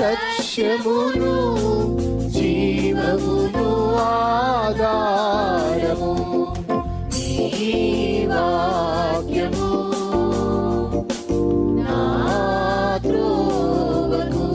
సత్యమును జీవమును ఆధారము ఈ వాక్యము నా త్రోవకు.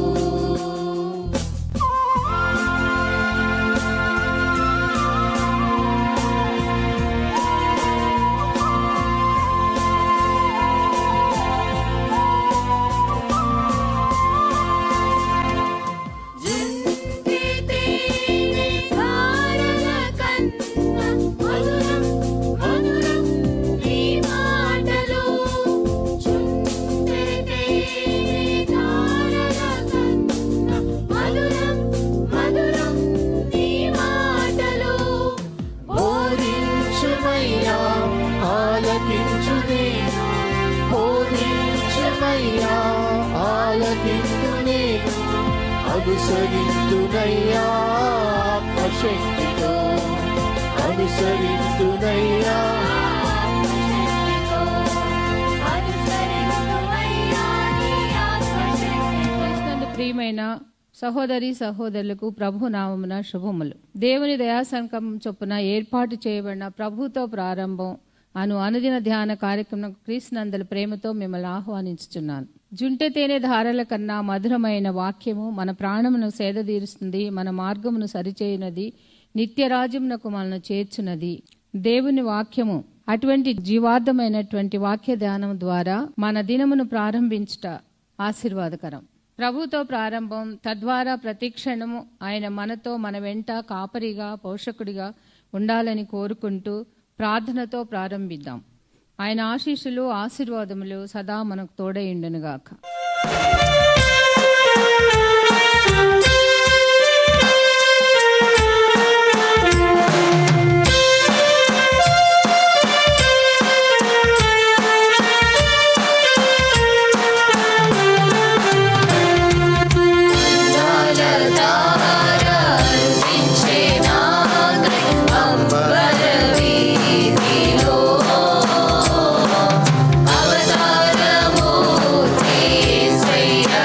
అనుసరింతునయ్యా ఆత్మశక్తితో, అనుసరింతునయ్యా. ప్రియమైన సహోదరి సహోదరులకు ప్రభు నామమున శుభములు. దేవుని దయాసంకల్పం చొప్పున ఏర్పాటు చేయబడిన ప్రభుతో ప్రారంభం అను అనుదిన ధ్యాన కార్యక్రమం క్రీస్తునందలి ప్రేమతో మిమ్మల్ని ఆహ్వానించుచున్నాను. జుంటె తేనె ధారల కన్నా మధురమైన వాక్యము మన ప్రాణమును సేదతీరుస్తుంది, మన మార్గమును సరిచేయునది, నిత్యరాజ్యమునకు మనను చేర్చున్నది. దేవుని వాక్యము అటువంటి జీవార్థమైనటువంటి వాక్య ధ్యానం ద్వారా మన దినమును ప్రారంభించుట ఆశీర్వాదకరం. ప్రభుతో ప్రారంభం, తద్వారా ప్రతిక్షణము ఆయన మనతో, మన వెంట కాపరిగా, పోషకుడిగా ఉండాలని కోరుకుంటూ ప్రార్థనతో ప్రారంభిద్దాం. ఆయన ఆశీస్సులు ఆశీర్వాదములు సదా మనకు తోడైండునుగాక. అవతారమూర్తి శ్రేయ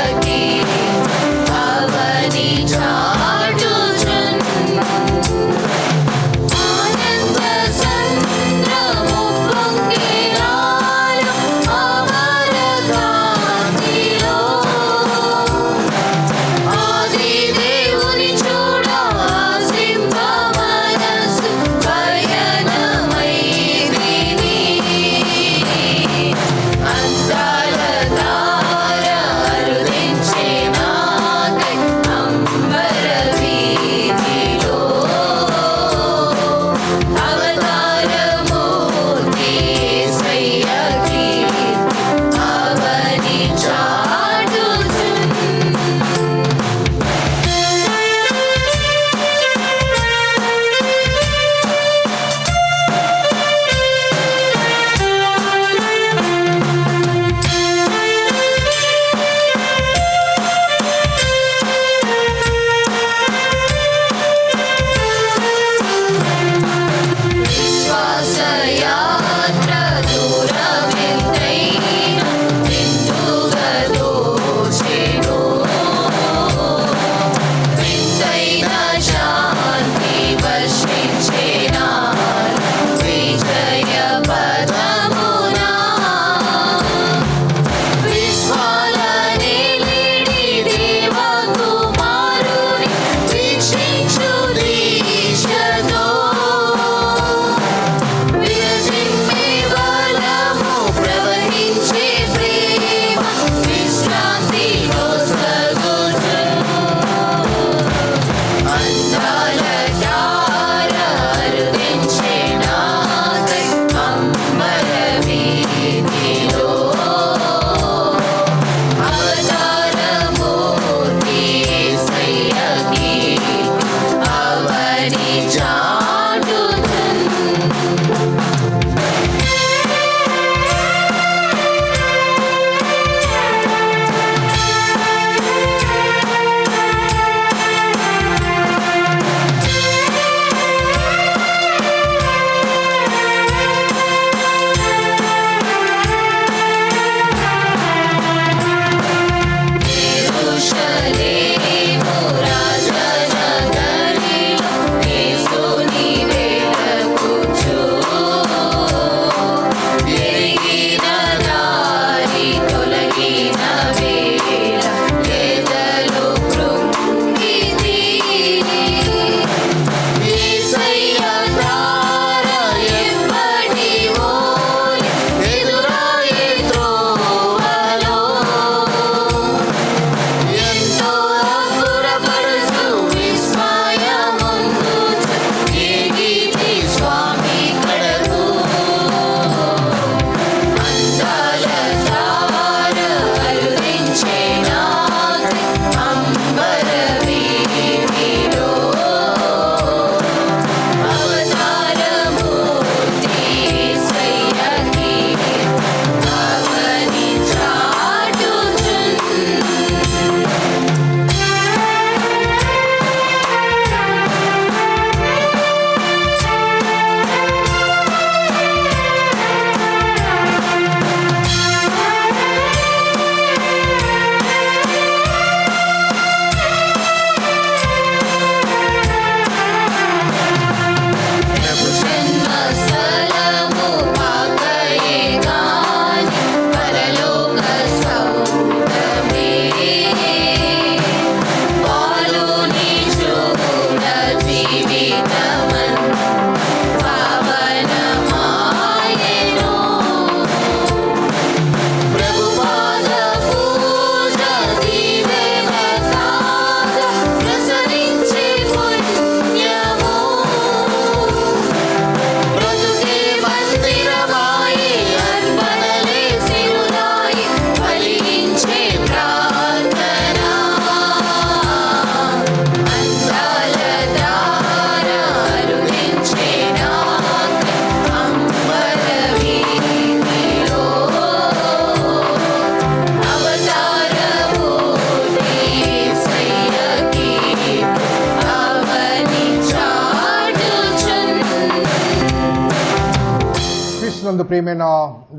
ప్రియమైన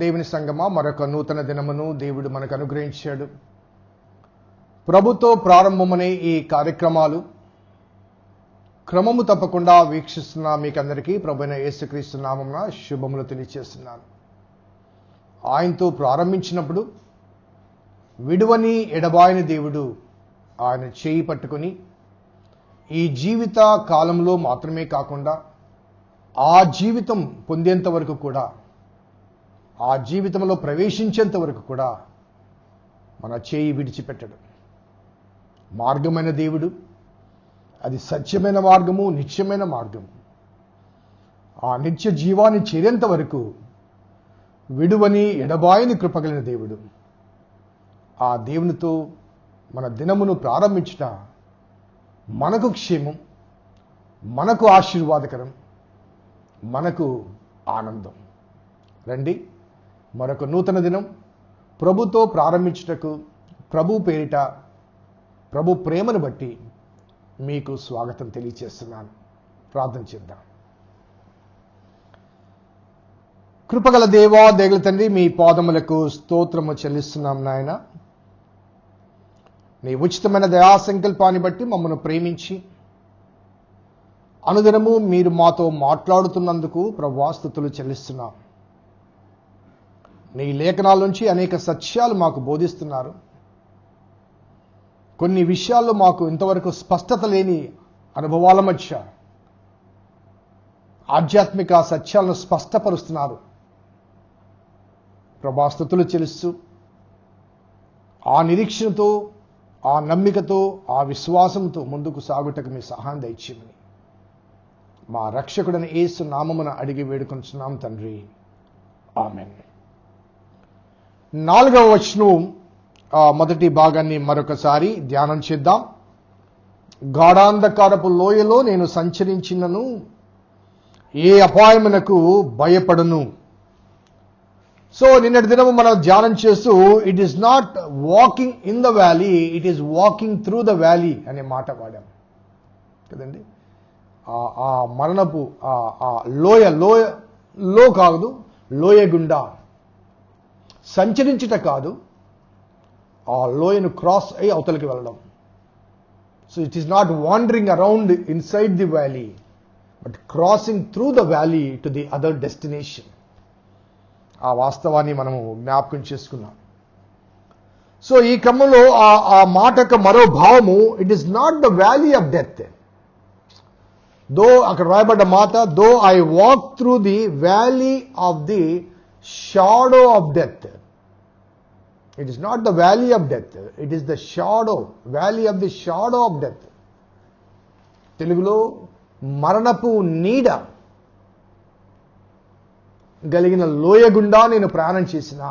దేవుని సంగమా, మరొక నూతన దినమును దేవుడు మనకు అనుగ్రహించాడు. ప్రభుతో ప్రారంభమనే ఈ కార్యక్రమాలు క్రమము తప్పకుండా వీక్షిస్తున్న మీకందరికీ ప్రభువైన యేసుక్రీస్తు నామమున శుభములు తెలియజేస్తున్నాను. ఆయనతో ప్రారంభించినప్పుడు విడువని ఎడబాయని దేవుడు ఆయన చేయి పట్టుకొని ఈ జీవిత కాలంలో మాత్రమే కాకుండా ఆ జీవితం పొందేంత వరకు కూడా, ఆ జీవితంలో ప్రవేశించేంత వరకు కూడా మన చేయి విడిచిపెట్టడు. మార్గమైన దేవుడు, అది సత్యమైన మార్గము, నిత్యమైన మార్గము. ఆ నిత్య జీవాన్ని చేరేంత వరకు విడువని ఎడబాయని కృపగలిగిన దేవుడు. ఆ దేవునితో మన దినమును ప్రారంభించుట మనకు క్షేమం, మనకు ఆశీర్వాదకరం, మనకు ఆనందం. రండి, మరొక నూతన దినం ప్రభుతో ప్రారంభించుటకు ప్రభు పేరిట, ప్రభు ప్రేమను బట్టి మీకు స్వాగతం తెలియజేస్తున్నాను. ప్రార్థన చేద్దాం. కృపగల దేవా, దయగల తండ్రి, మీ పాదములకు స్తోత్రము చెల్లిస్తున్నాం నాయన. నీ ఉచితమైన దయా సంకల్పాన్ని బట్టి మమ్మల్ని ప్రేమించి అనుదినము మీరు మాతో మాట్లాడుతున్నందుకు ప్రభువా స్తుతులు చెల్లిస్తున్నాం. నీ లేఖనాల నుంచి అనేక సత్యాలు మాకు బోధిస్తున్నారు. కొన్ని విషయాల్లో మాకు ఇంతవరకు స్పష్టత లేని అనుభవాల మధ్య ఆధ్యాత్మిక సత్యాలను స్పష్టపరుస్తున్నారు. ప్రభువా స్తుతులు చెల్లిస్తూ ఆ నిరీక్షణతో, ఆ నమ్మికతో, ఆ విశ్వాసంతో ముందుకు సాగుటకు మీ సహాయం దయచేయమని మా రక్షకుడైన యేసు నామమున అడిగి వేడుకొంచున్నాం తండ్రి, ఆమేన్. 4వ వచనం మొదటి భాగాన్ని మరొకసారి ధ్యానం చేద్దాం. గాఢాంధకారపు లోయలో నేను సంచరించినను ఏ అపాయమునకు భయపడను. సో నిన్నటి దినము మనం ధ్యానం చేస్తూ it is not walking in the valley, it is walking through the valley అనే మాట వాడాం కదండి. ఆ మరణపు ఆ లోయలో కాదు, లోయ గుండా సంచరించుట కాదు, ఆ లోయను క్రాస్ అయ్యి అవతలకి వెళ్ళడం. So it is not wandering around inside the valley, but crossing through the valley to the other destination. ఆ వాస్తవాన్ని మనము జ్ఞాపకం చేసుకున్నాం. సో ఈ క్రమంలో ఆ మాట యొక్క మరో భావము, it is not the valley of death. Though అక్కడ రాయబడ్డ మాట, though I walk through the valley of the shadow of death. It is not the valley of death, it is the shadow, valley of the shadow of death. తెలుగులో మరణపు నీడ కలిగిన లోయ గుండా నేను ప్రయాణం చేసిన,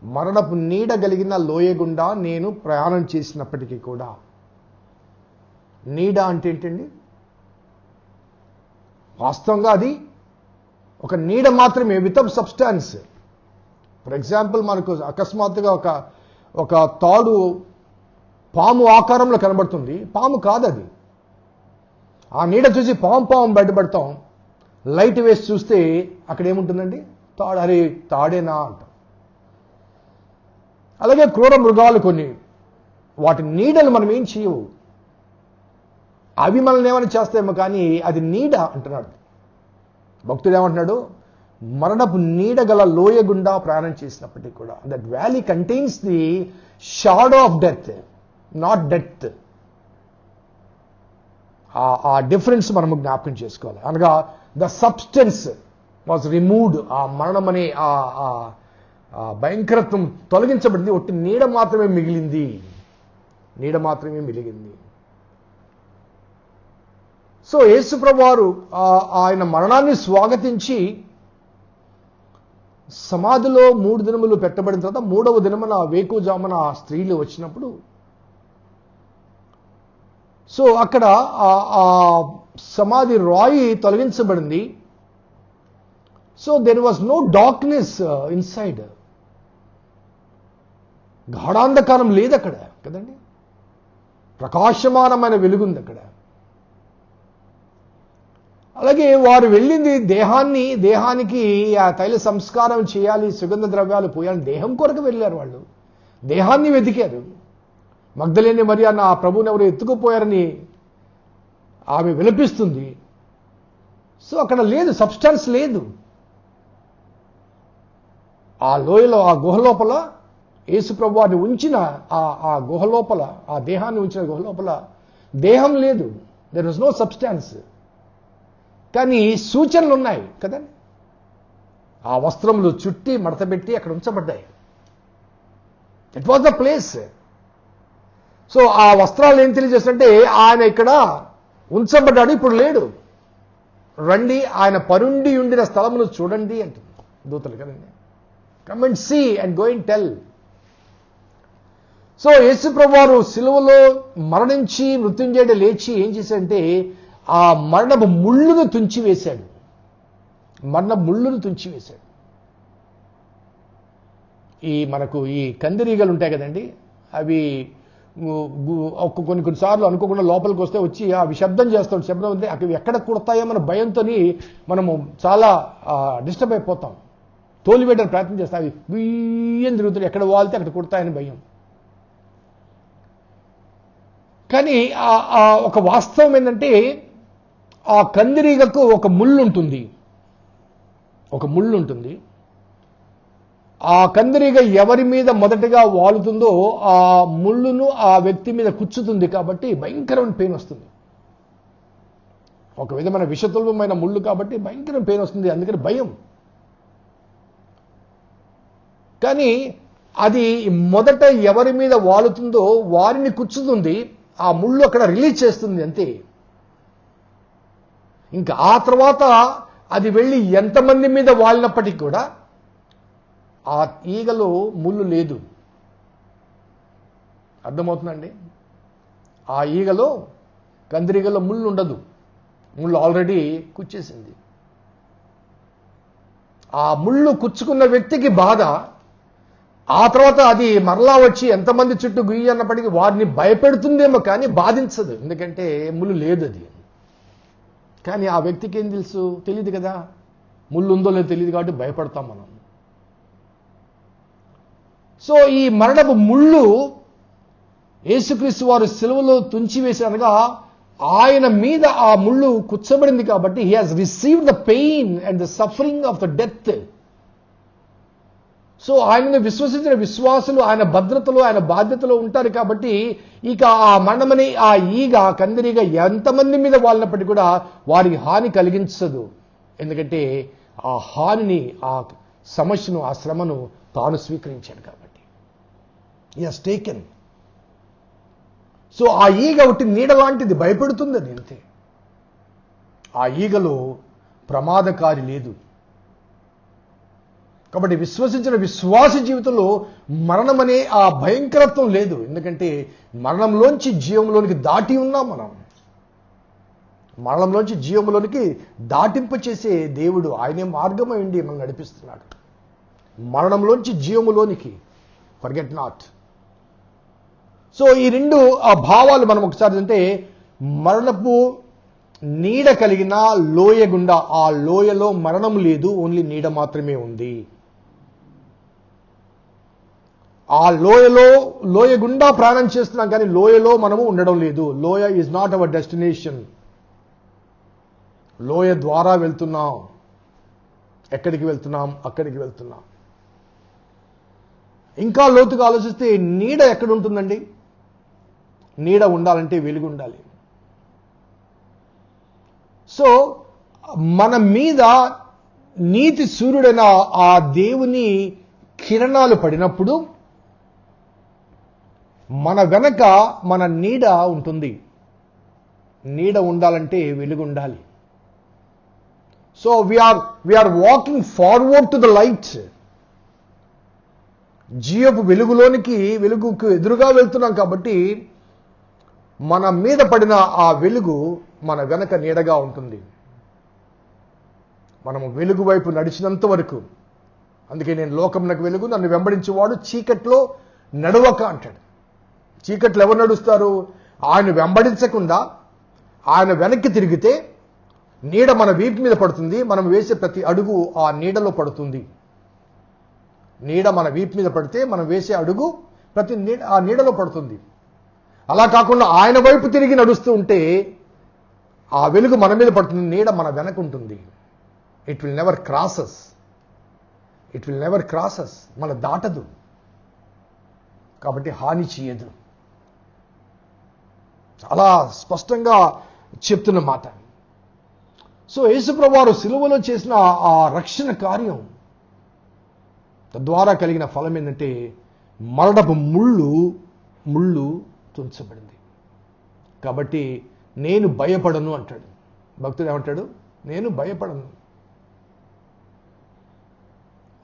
మరణపు నీడ కలిగిన లోయ గుండా నేను ప్రయాణం చేసినప్పటికీ కూడా. నీడ అంటే ఏంటండి? వాస్తవంగా అది ఒక నీడ మాత్రమే, వితౌట్ సబ్స్టాన్స్. ఫర్ ఎగ్జాంపుల్, మనకు అకస్మాత్తుగా ఒక తాడు పాము ఆకారంలో కనబడుతుంది, పాము కాదు అది. ఆ నీడ చూసి పాము బయటపడతాం, లైట్ వేసి చూస్తే అక్కడ ఏముంటుందండి? తాడు. అరే తాడేనా అంటాం. అలాగే క్రూర మృగాలు కొన్ని, వాటి నీడలు మనం ఏం చేయవు, అవి మనల్ని ఏమైనా చేస్తాయేమో, కానీ అది నీడ అంటున్నాడు భక్తుడు. ఏమంటున్నాడు? మరణపు నీడ గల లోయ గుండా ప్రయాణం చేసినప్పటికీ కూడా, that valley contains the shadow of death, not death. ఆ డిఫరెన్స్ మనము జ్ఞాపకం చేసుకోవాలి. అనగా ద సబ్స్టెన్స్ వాజ్ రిమూవ్డ్. ఆ మరణం అనే ఆ భయంకరత్వం తొలగించబడింది, ఒట్టి నీడ మాత్రమే మిగిలింది, నీడ మాత్రమే మిగిలింది. సో యేసుప్రభు వారు ఆయన మరణాన్ని స్వాగతించి సమాధిలో 3 దినములు పెట్టబడిన తర్వాత 3వ దినమున వేకువజామున ఆ స్త్రీలు వచ్చినప్పుడు, సో అక్కడ ఆ సమాధి రాయి తొలగించబడింది. So there was no darkness inside. గాఢాంధకారం లేదు అక్కడ కదండి, ప్రకాశమానమైన వెలుగుంది అక్కడ. అలాగే వారు వెళ్ళింది దేహానికి ఆ తైల సంస్కారం చేయాలి, సుగంధ ద్రవ్యాలు పోయాలి, దేహం కొరకు వెళ్ళారు. వాళ్ళు దేహాన్ని వెతికారు. మగ్దలేని మరియా నా ప్రభువుని ఎవరు ఎత్తుకుపోయారని ఆమె విలపిస్తుంది. సో అక్కడ లేదు, సబ్స్టాన్స్ లేదు. ఆ లోయలో, ఆ గుహ లోపల యేసు ప్రభువాన్ని ఉంచిన ఆ గుహ లోపల, ఆ దేహాన్ని ఉంచిన గుహ లోపల దేహం లేదు. There was no substance. కానీ సూచనలు ఉన్నాయి కదా. ఆ వస్త్రములు చుట్టి మడతపెట్టి అక్కడ ఉంచబడ్డాయి. It was the place. So ఆ వస్త్రాలు ఏం తెలియజేస్తుంటే ఆయన ఇక్కడ ఉంచబడ్డాడు, ఇప్పుడు లేడు. రండి ఆయన పరుండి ఉండిన స్థలమును చూడండి అంటుంది దూతలు కదండి. Come and see and go and tell. So Yesu ప్రభువారు సిలువలో మరణించి మృత్యుంజయుడు లేచి ఏం చేశాడంటే ఆ మరణపు ముళ్ళును తుంచివేశాడు. మనకు ఈ కందిరీగలు ఉంటాయి కదండి, అవి కొన్నిసార్లు అనుకోకుండా లోపలికి వస్తే వచ్చి అవి శబ్దం చేస్తాడు. శబ్దం అంటే అవి ఎక్కడ కుడతాయో మన భయంతో మనము చాలా డిస్టర్బ్ అయిపోతాం. తోలివేయడానికి ప్రయత్నం చేస్తాం. అవి బియ్యం తిరుగుతాయి, ఎక్కడ వాలితే అక్కడ కుడతాయని భయం. కానీ ఒక వాస్తవం ఏంటంటే ఆ కందిరీగకు ఒక ముళ్ళు ఉంటుంది. ఆ కందిరీగ ఎవరి మీద మొదటగా వాలుతుందో ఆ ముళ్ళును ఆ వ్యక్తి మీద కుచ్చుతుంది. కాబట్టి భయంకరమైన పెయిన్ వస్తుంది. ఒక విధమైన విషతుల్యమైన ముళ్ళు కాబట్టి భయంకరమైన పెయిన్ వస్తుంది. అందుకని భయం. కానీ అది మొదట ఎవరి మీద వాలుతుందో వారిని కుచ్చుతుంది, ఆ ముళ్ళు అక్కడ రిలీజ్ చేస్తుంది అంతే. ఇంకా ఆ తర్వాత అది వెళ్ళి ఎంతమంది మీద వాలినప్పటికీ కూడా ఆ ఈగలో ముళ్ళు లేదు. అర్థమవుతుందండి? ఆ ఈగలో, కందిరీగలో ముళ్ళు ఉండదు. ముళ్ళు ఆల్రెడీ కుచ్చేసింది. ఆ ముళ్ళు కుచ్చుకున్న వ్యక్తికి బాధ. ఆ తర్వాత అది మరలా వచ్చి ఎంతమంది చుట్టూ గుయ్యి అన్నప్పటికీ వారిని భయపెడుతుందేమో కానీ బాధించదు. ఎందుకంటే ముళ్ళు లేదు అది. కానీ ఆ వ్యక్తికి ఏం తెలుసు? తెలియదు కదా, ముళ్ళు ఉందో లేదో తెలియదు కాబట్టి భయపడతాం మనం. సో ఈ మరణపు ముళ్ళు యేసుక్రీస్తు వారు సిలువలో తుంచివేశారనగా ఆయన మీద ఆ ముళ్ళు కుచ్చబడింది కాబట్టి he has received the pain and the suffering of the death. So ఆయనను విశ్వసించిన విశ్వాసులు ఆయన భద్రతలో, ఆయన బాధ్యతలో ఉంటారు కాబట్టి ఇక ఆ మరణమని ఆ ఈగ, కందిరీగ ఎంతమంది మీద వాళ్ళనప్పటికీ కూడా వారికి హాని కలిగించదు. ఎందుకంటే ఆ హానిని, ఆ సమస్యను, ఆ శ్రమను తాను స్వీకరించాడు కాబట్టి హి హస్ టేకెన్. సో ఆ ఈగ ఒకటి నీడ లాంటిది, భయపెడుతుంది అది అంతే. ఆ ఈగలో ప్రమాదకారి లేదు. కాబట్టి విశ్వసించిన విశ్వాస జీవితంలో మరణం అనే ఆ భయంకరత్వం లేదు. ఎందుకంటే మరణంలోంచి జీవంలోనికి దాటి ఉన్నాం మనం. మరణంలోంచి జీవంలోనికి దాటింప చేసే దేవుడు ఆయనే మార్గమై ఉండి మనం నడిపిస్తున్నాడు. మరణంలోంచి జీవములోనికి, ఫర్గెట్ నాట్. సో ఈ రెండు ఆ భావాలు మనం ఒకసారి అంటే మరణపు నీడ కలిగిన లోయ గుండా, ఆ లోయలో మరణం లేదు, ఓన్లీ నీడ మాత్రమే ఉంది. ఆ లోయ గుండా ప్రయాణం చేస్తున్నాం కానీ లోయలో మనము ఉండడం లేదు. లోయ ఈజ్ నాట్ అవర్ డెస్టినేషన్. లోయ ద్వారా వెళ్తున్నాం. ఎక్కడికి వెళ్తున్నాం? అక్కడికి వెళ్తున్నాం. ఇంకా లోతుగా ఆలోచిస్తే నీడ ఎక్కడ ఉంటుందండి? నీడ ఉండాలంటే వెలుగు ఉండాలి. సో మన మీద నీతి సూర్యుడైన ఆ దేవుని కిరణాలు పడినప్పుడు మన వెనక మన నీడ ఉంటుంది. నీడ ఉండాలంటే వెలుగు ఉండాలి. So we are walking forward to the light. జీవపు వెలుగుకు ఎదురుగా వెళ్తున్నాం కాబట్టి మన మీద పడిన ఆ వెలుగు మన వెనక నీడగా ఉంటుంది. మనము వెలుగు వైపు నడిచినంత వరకు. అందుకే నేను లోకమునకు వెలుగు, నన్ను వెంబడించేవాడు చీకట్లో నడవక అంటాడు. చీకట్లో ఎవరు నడుస్తారు? ఆయన వెంబడించకుండా ఆయన వెనక్కి తిరిగితే నీడ మన వీపు మీద పడుతుంది, మనం వేసే ప్రతి అడుగు ఆ నీడలో పడుతుంది. నీడ మన వీపు మీద పడితే మనం వేసే అడుగు ప్రతి ఆ నీడలో పడుతుంది. అలా కాకుండా ఆయన వైపు తిరిగి నడుస్తూ ఉంటే ఆ వెలుగు మన మీద పడుతుంది, నీడ మన వెనక ఉంటుంది. It will never crosses, it will never crosses, మన దాటదు, కాబట్టి హాని చేయదు. చాలా స్పష్టంగా చెప్తున్న మాట. సో యేసుప్రభువారు సిలువలో చేసిన ఆ రక్షణ కార్యం తద్వారా కలిగిన ఫలం ఏంటంటే మరణపు ముళ్ళు తుంచబడింది. కాబట్టి నేను భయపడను అంటాడు భక్తుడు. ఏమంటాడు? నేను భయపడను.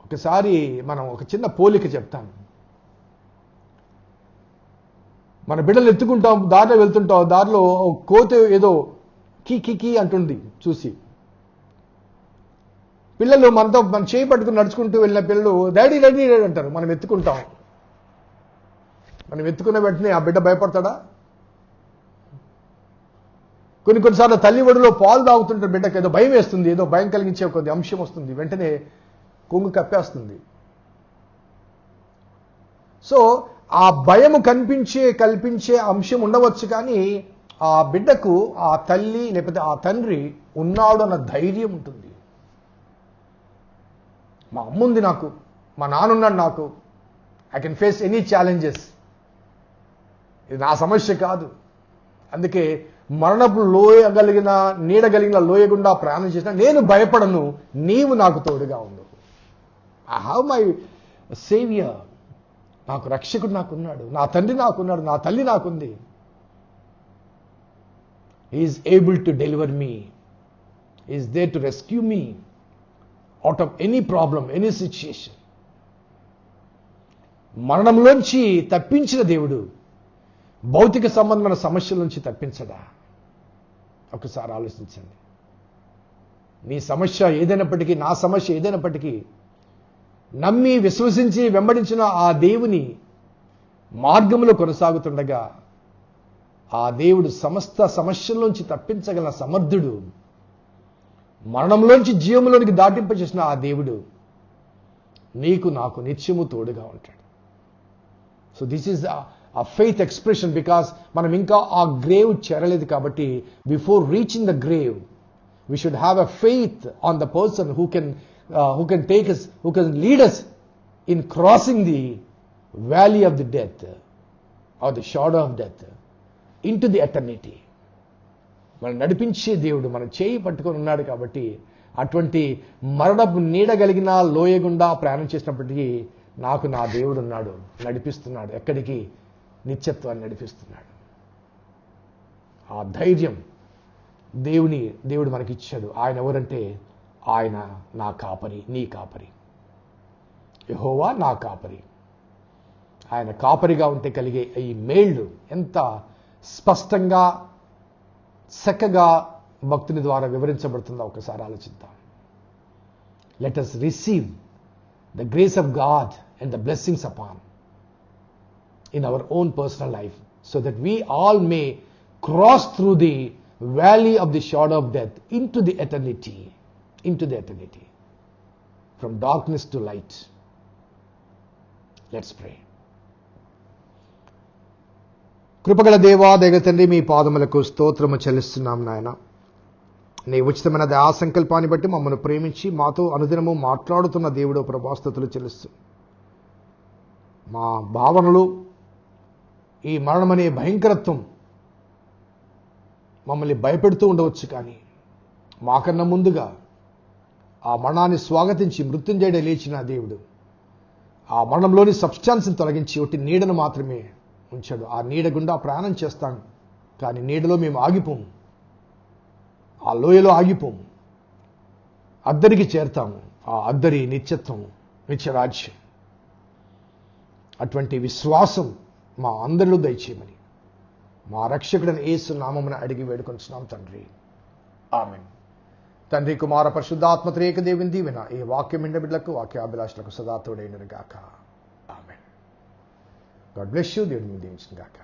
ఒకసారి మనం ఒక చిన్న పోలిక చెప్తాను. మన బిడ్డలు ఎత్తుకుంటాం, దారిలో వెళ్తుంటాం, దారిలో కోతి ఏదో కీ అంటుంది చూసి, పిల్లలు మనతో మన చేయి పట్టుకుని నడుచుకుంటూ వెళ్ళిన పిల్లలు డాడీ డాడీ డాడీ అంటారు. మనం ఎత్తుకుంటాం. మనం ఎత్తుకున్న వెంటనే ఆ బిడ్డ భయపడతాడా? కొన్నిసార్లు తల్లి ఒడిలో పాలు తాగుతుంటే బిడ్డకు ఏదో భయం వేస్తుంది, ఏదో భయం కలిగించే కొద్ది అంశం వస్తుంది, వెంటనే కొంగు కప్పేస్తుంది. సో ఆ భయము కల్పించే అంశం ఉండవచ్చు, కానీ ఆ బిడ్డకు ఆ తల్లి లేకపోతే ఆ తండ్రి ఉన్నాడు అన్న ధైర్యం ఉంటుంది. మా అమ్ముంది నాకు, మా నాన్నున్నాడు నాకు, I can face any challenges, ఇది నా సమస్య కాదు. అందుకే మరణపు నీడగలిగిన లోయ గుండా ప్రయాణం చేసిన నేను భయపడను, నీవు నాకు తోడుగా ఉండు. ఐ హావ్ మై సేవియర్, నాకు రక్షకుడు నాకున్నాడు, నా తండ్రి నాకున్నాడు, నా తల్లి నాకుంది. He is able to deliver me. He is there to rescue me out of any problem, any situation. మరణంలోంచి తప్పించిన దేవుడు భౌతిక సంబంధమైన సమస్యల నుంచి తప్పించడా? ఒకసారి ఆలోచించండి. నీ సమస్య ఏదైనప్పటికీ, నా సమస్య ఏదైనప్పటికీ, నమ్మి విశ్వసించి వెంబడించిన ఆ దేవుని మార్గంలో కొనసాగుతుండగా ఆ దేవుడు సమస్త సమస్యల్లోంచి తప్పించగల సమర్థుడు. మరణంలోంచి జీవంలోనికి దాటింపచేసిన ఆ దేవుడు నీకు నాకు నిత్యము తోడుగా ఉంటాడు. So this is a faith expression, because మనం ఇంకా ఆ గ్రేవ్ చేరలేదు కాబట్టి before reaching the grave we should have a faith on the person who can take us, who can lead us in crossing the valley of the death or the shadow of death into the eternity. మనం నడిపించే దేవుడు మన చేయి పట్టుకొని ఉన్నాడు కాబట్టి అటువంటి మరణపు నీడగలిగిన లోయ గుండా ప్రయాణం చేసినప్పటికీ నాకు నా దేవుడు ఉన్నాడు, నడిపిస్తున్నాడు. ఎక్కడికి? నిత్యత్వాన్ని నడిపిస్తున్నాడు. ఆ ధైర్యం దేవుడు మనకిచ్చాడు. ఆయన ఎవరంటే ఆయన నా కాపరి, నీ కాపరి. యెహోవా నా కాపరి. ఆయన కాపరిగా ఉంటే కలిగే ఈ మేళ్ళు ఎంత స్పష్టంగా చక్కగా భక్తుని ద్వారా వివరించబడుతుందో ఒకసారి ఆలోచిద్దాం. Let us receive the grace of God and the blessings upon in our own personal life, so that we all may cross through the valley of the shadow of death into the eternity, from darkness to light. Let's pray. కృపగల దేవా, దయగల తండ్రి, మీ పాదములకు స్తోత్రము చెల్లిస్తున్నాం నాయన. నీ ఉచితమైన దయా సంకల్పాన్ని బట్టి మమ్మల్ని ప్రేమించి మాతో అనుదినము మాట్లాడుతున్న దేవుడు ప్రభాస్తుతులు చెల్లిస్తూ, మా భావనలు ఈ మరణమనే భయంకరత్వం మమ్మల్ని భయపెడుతూ ఉండవచ్చు, కానీ మాకన్నా ముందుగా ఆ మరణాన్ని స్వాగతించి మృత్యుంజయుడే లేచిన దేవుడు ఆ మరణంలోని సబ్స్టాన్స్ని తొలగించి ఒకటి నీడను మాత్రమే ఉంచాడు. ఆ నీడ గుండా ప్రయాణం చేస్తాం, కానీ నీడలో మేము ఆగిపోము, ఆ లోయలో ఆగిపోము, అద్దరికి చేరతాము. ఆ అద్దరి నిత్యత్వం, నిత్యరాజ్యం. అటువంటి విశ్వాసం మా అందరిలో దయచేయమని మా రక్షకుడైన యేసు నామమున అడిగి వేడుకొంచున్నాం తండ్రి. ఆమేన్. తండ్రి, కుమార పరిశుద్ధాత్మ త్రియేక దేవుని దీవెన ఈ వాక్యం విన్న బిడ్డలకు, వాక్యాభిలాషులకు సదా తోడైనను గాక. ఆమేన్. God bless you. దేవుని దీవించును గాక.